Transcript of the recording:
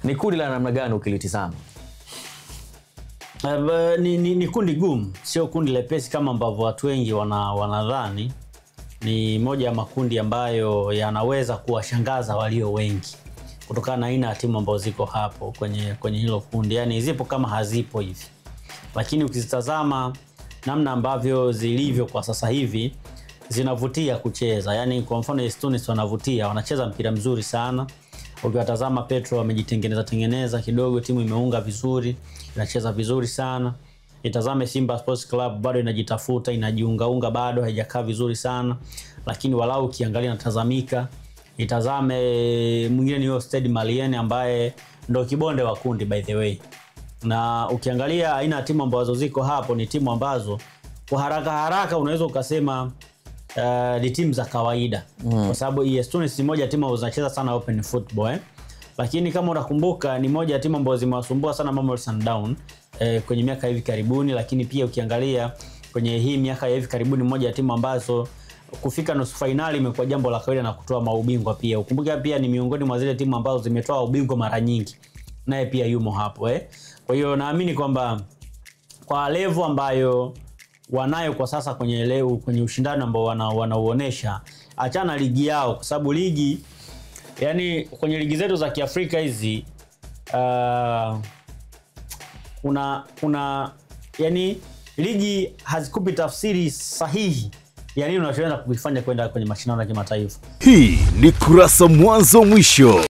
Ni kundi la namna gani ukilitizama? Ni kundi gumu, sio kundi lepesi kama ambavyo watu wengi wanadhani. Ni moja ya makundi ambayo yanaweza kuwashangaza walio wengi kutokana na aina ya timu ambazo ziko hapo kwenye hilo kundi. Yani zipo kama hazipo hivi. Lakini ukizitazama namna ambavyo zilivyo kwa sasa hivi zinavutia kucheza. Yani kwa mfano Tunis wanavutia, wanacheza mpira mzuri sana. Ukiwatazama Petro wamejitengeneza kidogo, timu imeunga vizuri, inacheza vizuri sana. Itazame Simba Sports Club bado inajitafuta, inajiunga bado haijakaa vizuri sana, lakini walau ukiangalia natazamika. Itazame mwingine ni Stade Malien ambaye ndio kibonde wa kundi by the way. Na ukiangalia aina ya timu ambazo ziko hapo ni timu ambazo kwa haraka unaweza ukasema ni timu za kawaida. Kwa sababu Tunis ni moja ya timu ambazo zinacheza sana open football Lakini kama unakumbuka ni moja ya timu ambazo zimewasumbua sana Mamelodi Sundowns kwenye miaka hivi karibuni, lakini pia ukiangalia kwenye hii miaka ya hivi karibuni moja ya timu ambazo kufika nusu finali imekuwa jambo la kawaida na kutoa maubingwa pia. Ukumbuke pia ni miongoni mwa zile timu ambazo zimetoa ubingwa mara nyingi. Naye pia yumo hapo Kwa hiyo naamini kwamba kwa level ambayo wanayo kwa sasa kwenye ushindano ambao wanauonesha, achana ligi yao kwa sababu ligi yani kwenye ligi zetu za Kiafrika hizi kuna yani ligi hazikupi tafsiri sahihi yani unachoweza kukifanya kwenda kwenye mashindano ya kimataifa. Hii ni Kurasa Mwanzo Mwisho.